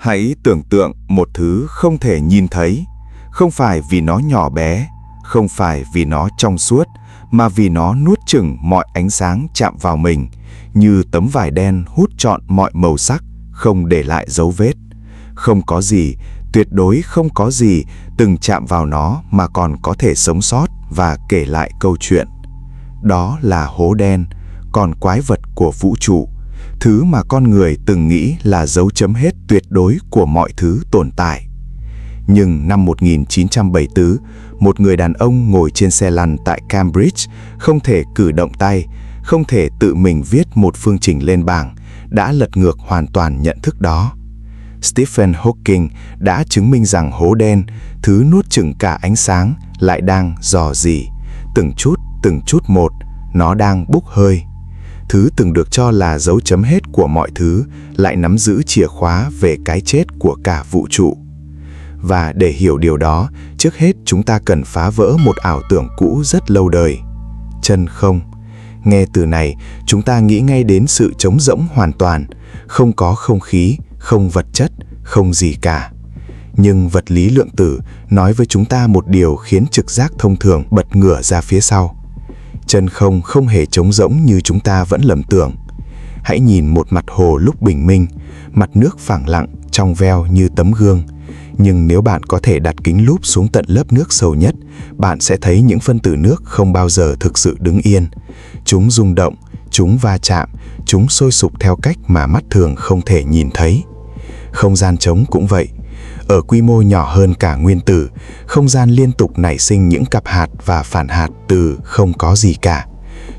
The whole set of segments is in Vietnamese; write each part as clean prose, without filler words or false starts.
Hãy tưởng tượng một thứ không thể nhìn thấy, không phải vì nó nhỏ bé, không phải vì nó trong suốt, mà vì nó nuốt chửng mọi ánh sáng chạm vào mình, như tấm vải đen hút trọn mọi màu sắc, không để lại dấu vết. Không có gì, tuyệt đối không có gì từng chạm vào nó mà còn có thể sống sót và kể lại câu chuyện. Đó là hố đen, con quái vật của vũ trụ, thứ mà con người từng nghĩ là dấu chấm hết tuyệt đối của mọi thứ tồn tại. Nhưng năm 1974, một người đàn ông ngồi trên xe lăn tại Cambridge, không thể cử động tay, không thể tự mình viết một phương trình lên bảng, đã lật ngược hoàn toàn nhận thức đó. Stephen Hawking đã chứng minh rằng hố đen, thứ nuốt chửng cả ánh sáng, lại đang rò rỉ, từng chút một, nó đang bốc hơi. Thứ từng được cho là dấu chấm hết của mọi thứ, lại nắm giữ chìa khóa về cái chết của cả vũ trụ. Và để hiểu điều đó, trước hết chúng ta cần phá vỡ một ảo tưởng cũ rất lâu đời. Chân không. Nghe từ này, chúng ta nghĩ ngay đến sự trống rỗng hoàn toàn, không có không khí, không vật chất, không gì cả. Nhưng vật lý lượng tử nói với chúng ta một điều khiến trực giác thông thường bật ngửa ra phía sau. Chân không không hề trống rỗng như chúng ta vẫn lầm tưởng. Hãy nhìn một mặt hồ lúc bình minh, mặt nước phẳng lặng, trong veo như tấm gương. Nhưng nếu bạn có thể đặt kính lúp xuống tận lớp nước sâu nhất, bạn sẽ thấy những phân tử nước không bao giờ thực sự đứng yên. Chúng rung động, chúng va chạm, chúng sôi sục theo cách mà mắt thường không thể nhìn thấy. Không gian trống cũng vậy. Ở quy mô nhỏ hơn cả nguyên tử, không gian liên tục nảy sinh những cặp hạt và phản hạt từ không có gì cả.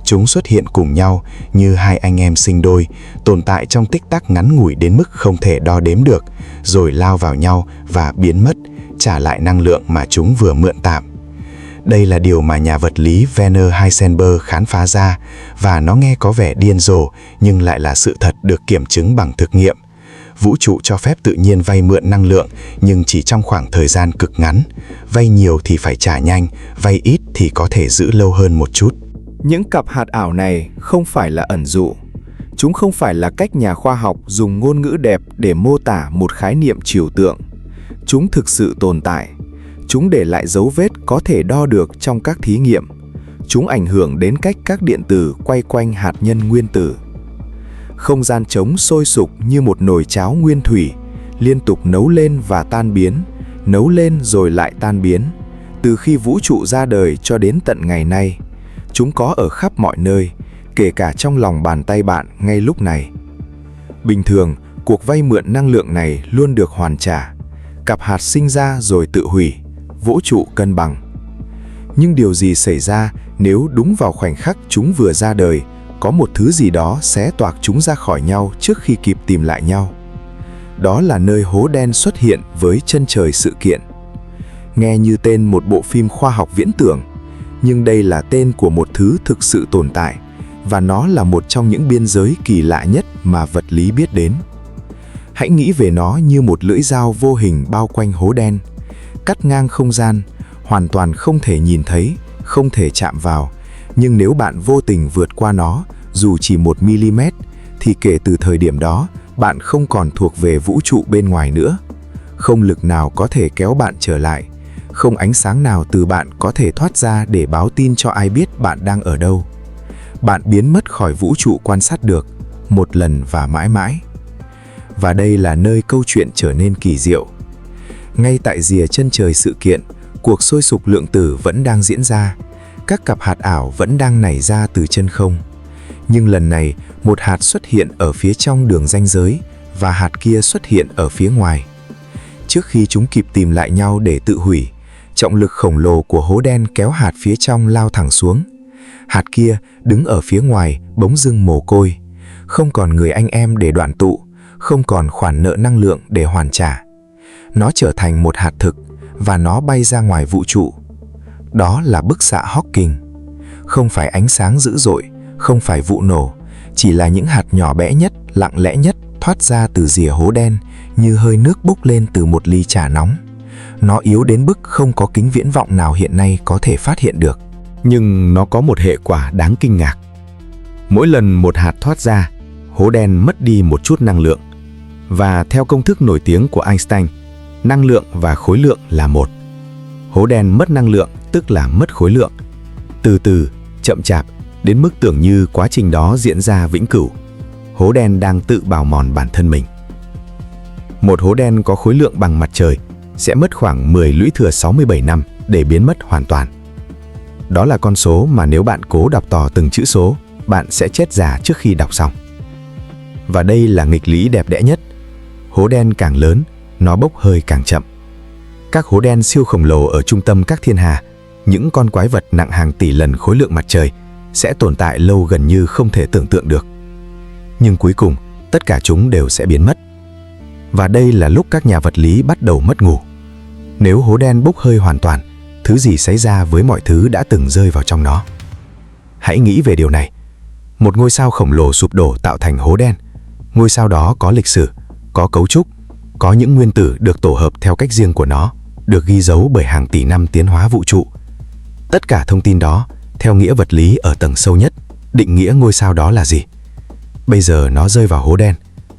Chúng xuất hiện cùng nhau như hai anh em sinh đôi, tồn tại trong tích tắc ngắn ngủi đến mức không thể đo đếm được, rồi lao vào nhau và biến mất, trả lại năng lượng mà chúng vừa mượn tạm. Đây là điều mà nhà vật lý Werner Heisenberg khám phá ra, và nó nghe có vẻ điên rồ nhưng lại là sự thật được kiểm chứng bằng thực nghiệm. Vũ trụ cho phép tự nhiên vay mượn năng lượng, nhưng chỉ trong khoảng thời gian cực ngắn. Vay nhiều thì phải trả nhanh, vay ít thì có thể giữ lâu hơn một chút. Những cặp hạt ảo này không phải là ẩn dụ. Chúng không phải là cách nhà khoa học dùng ngôn ngữ đẹp để mô tả một khái niệm trừu tượng. Chúng thực sự tồn tại. Chúng để lại dấu vết có thể đo được trong các thí nghiệm. Chúng ảnh hưởng đến cách các điện tử quay quanh hạt nhân nguyên tử. Không gian trống sôi sục như một nồi cháo nguyên thủy, liên tục nấu lên và tan biến, nấu lên rồi lại tan biến. Từ khi vũ trụ ra đời cho đến tận ngày nay, chúng có ở khắp mọi nơi, kể cả trong lòng bàn tay bạn ngay lúc này. Bình thường, cuộc vay mượn năng lượng này luôn được hoàn trả. Cặp hạt sinh ra rồi tự hủy, vũ trụ cân bằng. Nhưng điều gì xảy ra nếu đúng vào khoảnh khắc chúng vừa ra đời, có một thứ gì đó xé toạc chúng ra khỏi nhau trước khi kịp tìm lại nhau? Đó là nơi hố đen xuất hiện với chân trời sự kiện. Nghe như tên một bộ phim khoa học viễn tưởng, nhưng đây là tên của một thứ thực sự tồn tại, và nó là một trong những biên giới kỳ lạ nhất mà vật lý biết đến. Hãy nghĩ về nó như một lưỡi dao vô hình bao quanh hố đen, cắt ngang không gian, hoàn toàn không thể nhìn thấy, không thể chạm vào. Nhưng nếu bạn vô tình vượt qua nó, dù chỉ 1 mm, thì kể từ thời điểm đó, bạn không còn thuộc về vũ trụ bên ngoài nữa. Không lực nào có thể kéo bạn trở lại, không ánh sáng nào từ bạn có thể thoát ra để báo tin cho ai biết bạn đang ở đâu. Bạn biến mất khỏi vũ trụ quan sát được, một lần và mãi mãi. Và đây là nơi câu chuyện trở nên kỳ diệu. Ngay tại rìa chân trời sự kiện, cuộc sôi sục lượng tử vẫn đang diễn ra. Các cặp hạt ảo vẫn đang nảy ra từ chân không. Nhưng lần này, một hạt xuất hiện ở phía trong đường ranh giới, và hạt kia xuất hiện ở phía ngoài. Trước khi chúng kịp tìm lại nhau để tự hủy, trọng lực khổng lồ của hố đen kéo hạt phía trong lao thẳng xuống. Hạt kia đứng ở phía ngoài bỗng dưng mồ côi, không còn người anh em để đoàn tụ, không còn khoản nợ năng lượng để hoàn trả. Nó trở thành một hạt thực, và nó bay ra ngoài vũ trụ. Đó là bức xạ Hawking. Không phải ánh sáng dữ dội, không phải vụ nổ, chỉ là những hạt nhỏ bé nhất, lặng lẽ nhất thoát ra từ rìa hố đen, như hơi nước bốc lên từ một ly trà nóng. Nó yếu đến mức không có kính viễn vọng nào hiện nay có thể phát hiện được. Nhưng nó có một hệ quả đáng kinh ngạc. Mỗi lần một hạt thoát ra, hố đen mất đi một chút năng lượng. Và theo công thức nổi tiếng của Einstein, năng lượng và khối lượng là một. Hố đen mất năng lượng tức là mất khối lượng. Từ từ, chậm chạp, đến mức tưởng như quá trình đó diễn ra vĩnh cửu. Hố đen đang tự bào mòn bản thân mình. Một hố đen có khối lượng bằng mặt trời sẽ mất khoảng 10 lũy thừa 67 năm để biến mất hoàn toàn. Đó là con số mà nếu bạn cố đọc to từng chữ số, bạn sẽ chết già trước khi đọc xong. Và đây là nghịch lý đẹp đẽ nhất. Hố đen càng lớn, nó bốc hơi càng chậm. Các hố đen siêu khổng lồ ở trung tâm các thiên hà, những con quái vật nặng hàng tỷ lần khối lượng mặt trời, sẽ tồn tại lâu gần như không thể tưởng tượng được. Nhưng cuối cùng, tất cả chúng đều sẽ biến mất. Và đây là lúc các nhà vật lý bắt đầu mất ngủ. Nếu hố đen bốc hơi hoàn toàn, thứ gì xảy ra với mọi thứ đã từng rơi vào trong nó? Hãy nghĩ về điều này. Một ngôi sao khổng lồ sụp đổ tạo thành hố đen. Ngôi sao đó có lịch sử, có cấu trúc, có những nguyên tử được tổ hợp theo cách riêng của nó, được ghi dấu bởi hàng tỷ năm tiến hóa vũ trụ. Tất cả thông tin đó, theo nghĩa vật lý ở tầng sâu nhất, định nghĩa ngôi sao đó là gì? Bây giờ nó rơi vào hố đen,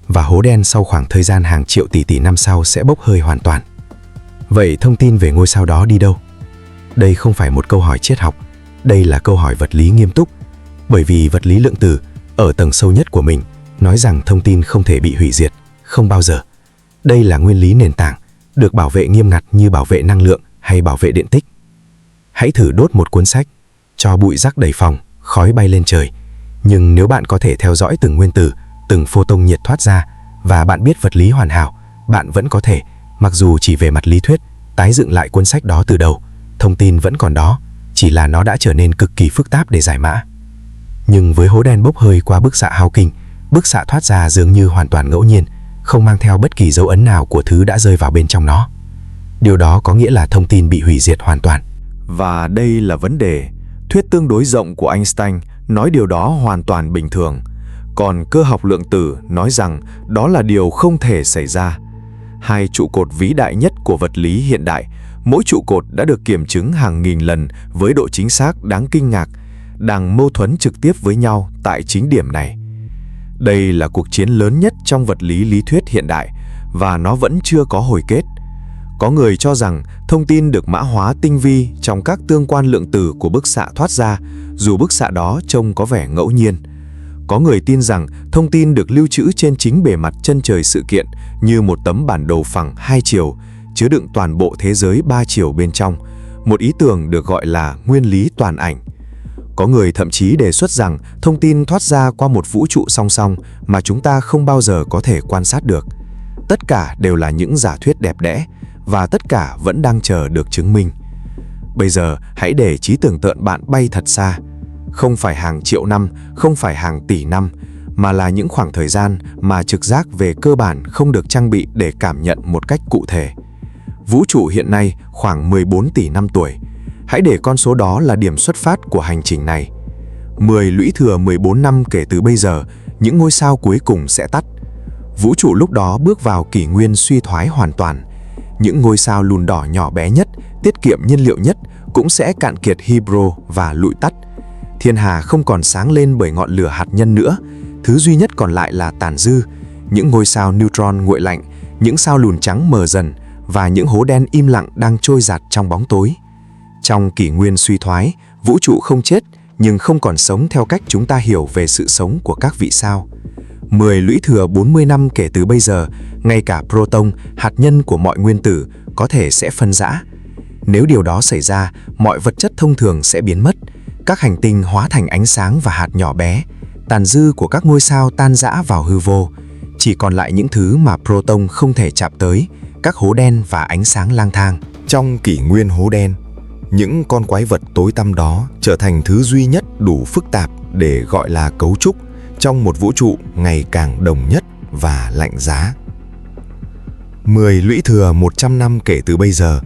và hố đen sau khoảng thời gian hàng triệu tỷ năm sau sẽ bốc hơi hoàn toàn. Vậy thông tin về ngôi sao đó đi đâu? Đây không phải một câu hỏi triết học, đây là câu hỏi vật lý nghiêm túc, bởi vì vật lý lượng tử ở tầng sâu nhất của mình nói rằng thông tin không thể bị hủy diệt, không bao giờ. Đây là nguyên lý nền tảng, được bảo vệ nghiêm ngặt như bảo vệ năng lượng hay bảo vệ điện tích. Hãy thử đốt một cuốn sách, cho bụi rác đầy phòng, khói bay lên trời. Nhưng nếu bạn có thể theo dõi từng nguyên tử, từng photon nhiệt thoát ra, và bạn biết vật lý hoàn hảo, bạn vẫn có thể, mặc dù chỉ về mặt lý thuyết, tái dựng lại cuốn sách đó từ đầu. Thông tin vẫn còn đó, chỉ là nó đã trở nên cực kỳ phức tạp để giải mã. Nhưng với hố đen bốc hơi qua bức xạ Hawking, bức xạ thoát ra dường như hoàn toàn ngẫu nhiên, không mang theo bất kỳ dấu ấn nào của thứ đã rơi vào bên trong nó. Điều đó có nghĩa là thông tin bị hủy diệt hoàn toàn. Và đây là vấn đề. Thuyết tương đối rộng của Einstein nói điều đó hoàn toàn bình thường. Còn cơ học lượng tử nói rằng đó là điều không thể xảy ra. Hai trụ cột vĩ đại nhất của vật lý hiện đại, mỗi trụ cột đã được kiểm chứng hàng nghìn lần với độ chính xác đáng kinh ngạc, đang mâu thuẫn trực tiếp với nhau tại chính điểm này. Đây là cuộc chiến lớn nhất trong vật lý lý thuyết hiện đại, và nó vẫn chưa có hồi kết. Có người cho rằng thông tin được mã hóa tinh vi trong các tương quan lượng tử của bức xạ thoát ra, dù bức xạ đó trông có vẻ ngẫu nhiên. Có người tin rằng thông tin được lưu trữ trên chính bề mặt chân trời sự kiện như một tấm bản đồ phẳng 2 chiều, chứa đựng toàn bộ thế giới 3 chiều bên trong, một ý tưởng được gọi là nguyên lý toàn ảnh. Có người thậm chí đề xuất rằng thông tin thoát ra qua một vũ trụ song song mà chúng ta không bao giờ có thể quan sát được. Tất cả đều là những giả thuyết đẹp đẽ, và tất cả vẫn đang chờ được chứng minh. Bây giờ hãy để trí tưởng tượng bạn bay thật xa. Không phải hàng triệu năm, không phải hàng tỷ năm, mà là những khoảng thời gian mà trực giác về cơ bản không được trang bị để cảm nhận một cách cụ thể. Vũ trụ hiện nay khoảng 14 tỷ năm tuổi. Hãy để con số đó là điểm xuất phát của hành trình này. 10 lũy thừa 14 năm kể từ bây giờ, những ngôi sao cuối cùng sẽ tắt. Vũ trụ lúc đó bước vào kỷ nguyên suy thoái hoàn toàn. Những ngôi sao lùn đỏ nhỏ bé nhất, tiết kiệm nhiên liệu nhất cũng sẽ cạn kiệt hydro và lụi tắt. Thiên hà không còn sáng lên bởi ngọn lửa hạt nhân nữa. Thứ duy nhất còn lại là tàn dư, những ngôi sao neutron nguội lạnh, những sao lùn trắng mờ dần và những hố đen im lặng đang trôi dạt trong bóng tối. Trong kỷ nguyên suy thoái, vũ trụ không chết nhưng không còn sống theo cách chúng ta hiểu về sự sống của các vị sao. 10 lũy thừa 40 năm kể từ bây giờ, ngay cả proton, hạt nhân của mọi nguyên tử, có thể sẽ phân rã. Nếu điều đó xảy ra, mọi vật chất thông thường sẽ biến mất. Các hành tinh hóa thành ánh sáng và hạt nhỏ bé. Tàn dư của các ngôi sao tan rã vào hư vô. Chỉ còn lại những thứ mà proton không thể chạm tới, các hố đen và ánh sáng lang thang. Trong kỷ nguyên hố đen, những con quái vật tối tăm đó trở thành thứ duy nhất đủ phức tạp để gọi là cấu trúc trong một vũ trụ ngày càng đồng nhất và lạnh giá. 10 lũy thừa 100 năm kể từ bây giờ,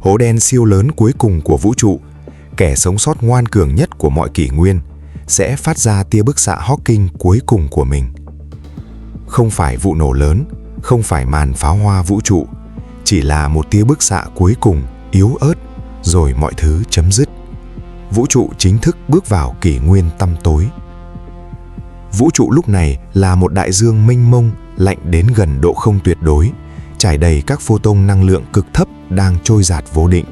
hố đen siêu lớn cuối cùng của vũ trụ, kẻ sống sót ngoan cường nhất của mọi kỷ nguyên, sẽ phát ra tia bức xạ Hawking cuối cùng của mình. Không phải vụ nổ lớn, không phải màn pháo hoa vũ trụ, chỉ là một tia bức xạ cuối cùng yếu ớt, rồi mọi thứ chấm dứt. Vũ trụ chính thức bước vào kỷ nguyên tăm tối. Vũ trụ lúc này là một đại dương mênh mông, lạnh đến gần độ không tuyệt đối, trải đầy các photon năng lượng cực thấp đang trôi dạt vô định.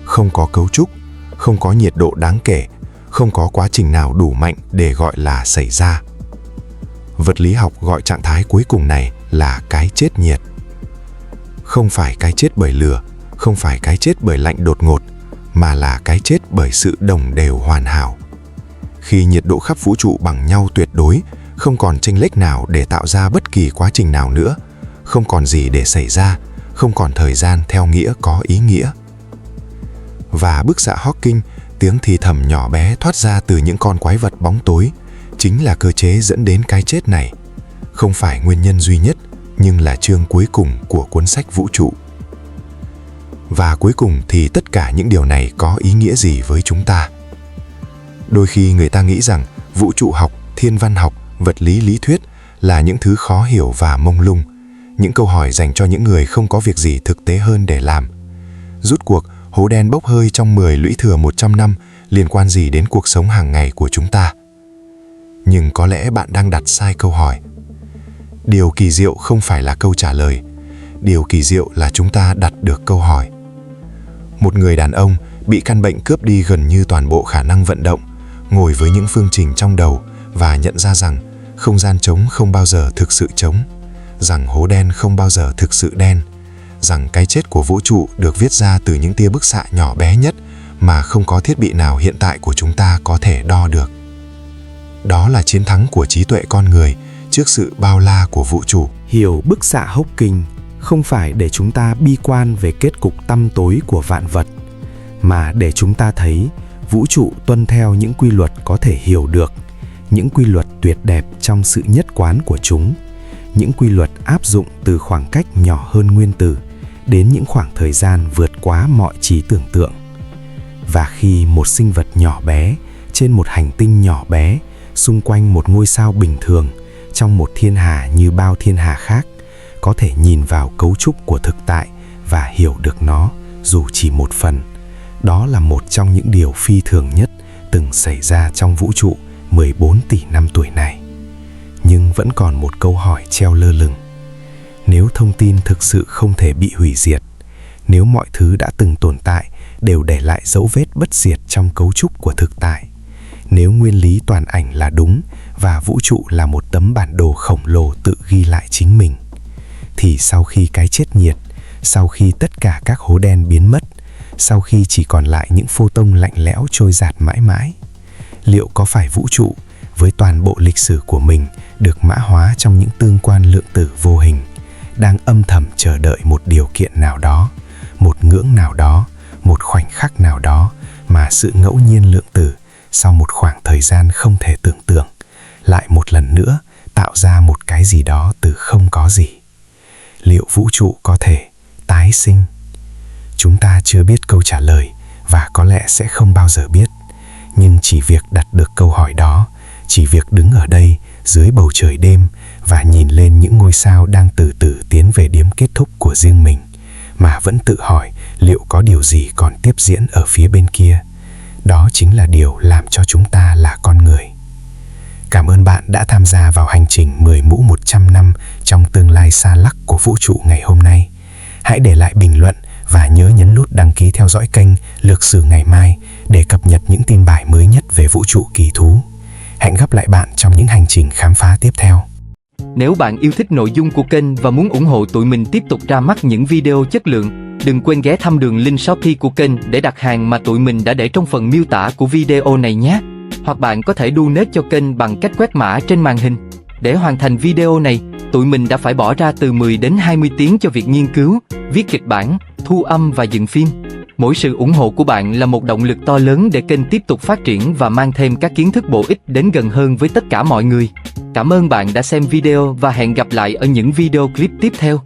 Không có cấu trúc, không có nhiệt độ đáng kể, không có quá trình nào đủ mạnh để gọi là xảy ra. Vật lý học gọi trạng thái cuối cùng này là cái chết nhiệt. Không phải cái chết bởi lửa, không phải cái chết bởi lạnh đột ngột, mà là cái chết bởi sự đồng đều hoàn hảo. Khi nhiệt độ khắp vũ trụ bằng nhau tuyệt đối, không còn chênh lệch nào để tạo ra bất kỳ quá trình nào nữa, không còn gì để xảy ra, không còn thời gian theo nghĩa có ý nghĩa. Và bức xạ Hawking, tiếng thì thầm nhỏ bé thoát ra từ những con quái vật bóng tối, chính là cơ chế dẫn đến cái chết này. Không phải nguyên nhân duy nhất, nhưng là chương cuối cùng của cuốn sách vũ trụ. Và cuối cùng thì tất cả những điều này có ý nghĩa gì với chúng ta? Đôi khi người ta nghĩ rằng vũ trụ học, thiên văn học, vật lý lý thuyết là những thứ khó hiểu và mông lung, những câu hỏi dành cho những người không có việc gì thực tế hơn để làm. Rút cuộc, hố đen bốc hơi trong 10 lũy thừa 100 năm liên quan gì đến cuộc sống hàng ngày của chúng ta? Nhưng có lẽ bạn đang đặt sai câu hỏi. Điều kỳ diệu không phải là câu trả lời. Điều kỳ diệu là chúng ta đặt được câu hỏi. Một người đàn ông bị căn bệnh cướp đi gần như toàn bộ khả năng vận động, ngồi với những phương trình trong đầu và nhận ra rằng không gian trống không bao giờ thực sự trống, rằng hố đen không bao giờ thực sự đen, rằng cái chết của vũ trụ được viết ra từ những tia bức xạ nhỏ bé nhất mà không có thiết bị nào hiện tại của chúng ta có thể đo được. Đó là chiến thắng của trí tuệ con người trước sự bao la của vũ trụ. Hiểu bức xạ Hawking không phải để chúng ta bi quan về kết cục tăm tối của vạn vật, mà để chúng ta thấy vũ trụ tuân theo những quy luật có thể hiểu được, những quy luật tuyệt đẹp trong sự nhất quán của chúng, những quy luật áp dụng từ khoảng cách nhỏ hơn nguyên tử đến những khoảng thời gian vượt quá mọi trí tưởng tượng. Và khi một sinh vật nhỏ bé trên một hành tinh nhỏ bé xung quanh một ngôi sao bình thường trong một thiên hà như bao thiên hà khác có thể nhìn vào cấu trúc của thực tại và hiểu được nó dù chỉ một phần, đó là một trong những điều phi thường nhất từng xảy ra trong vũ trụ 14 tỷ năm tuổi này. Nhưng vẫn còn một câu hỏi treo lơ lửng. Nếu thông tin thực sự không thể bị hủy diệt, nếu mọi thứ đã từng tồn tại đều để lại dấu vết bất diệt trong cấu trúc của thực tại, nếu nguyên lý toàn ảnh là đúng và vũ trụ là một tấm bản đồ khổng lồ tự ghi lại chính mình, thì sau khi cái chết nhiệt, sau khi tất cả các hố đen biến mất, sau khi chỉ còn lại những photon lạnh lẽo trôi dạt mãi mãi, liệu có phải vũ trụ với toàn bộ lịch sử của mình được mã hóa trong những tương quan lượng tử vô hình, đang âm thầm chờ đợi một điều kiện nào đó, một ngưỡng nào đó, một khoảnh khắc nào đó mà sự ngẫu nhiên lượng tử sau một khoảng thời gian không thể tưởng tượng lại một lần nữa tạo ra một cái gì đó từ không có gì? Liệu vũ trụ có thể tái sinh? Chúng ta chưa biết câu trả lời và có lẽ sẽ không bao giờ biết. Nhưng chỉ việc đặt được câu hỏi đó, chỉ việc đứng ở đây dưới bầu trời đêm và nhìn lên những ngôi sao đang từ từ tiến về điểm kết thúc của riêng mình, mà vẫn tự hỏi liệu có điều gì còn tiếp diễn ở phía bên kia, đó chính là điều làm cho chúng ta là con người. Cảm ơn bạn đã tham gia vào hành trình 10 mũ 100 năm trong tương lai xa lắc của vũ trụ ngày hôm nay. Hãy để lại bình luận và nhớ nhấn nút đăng ký theo dõi kênh Lược Sử Ngày Mai để cập nhật những tin bài mới nhất về vũ trụ kỳ thú. Hẹn gặp lại bạn trong những hành trình khám phá tiếp theo. Nếu bạn yêu thích nội dung của kênh và muốn ủng hộ tụi mình tiếp tục ra mắt những video chất lượng, đừng quên ghé thăm đường link Shopee của kênh để đặt hàng mà tụi mình đã để trong phần miêu tả của video này nhé. Hoặc bạn có thể donate cho kênh bằng cách quét mã trên màn hình. Để hoàn thành video này, tụi mình đã phải bỏ ra từ 10 đến 20 tiếng cho việc nghiên cứu, viết kịch bản, thu âm và dựng phim. Mỗi sự ủng hộ của bạn là một động lực to lớn để kênh tiếp tục phát triển và mang thêm các kiến thức bổ ích đến gần hơn với tất cả mọi người. Cảm ơn bạn đã xem video và hẹn gặp lại ở những video clip tiếp theo.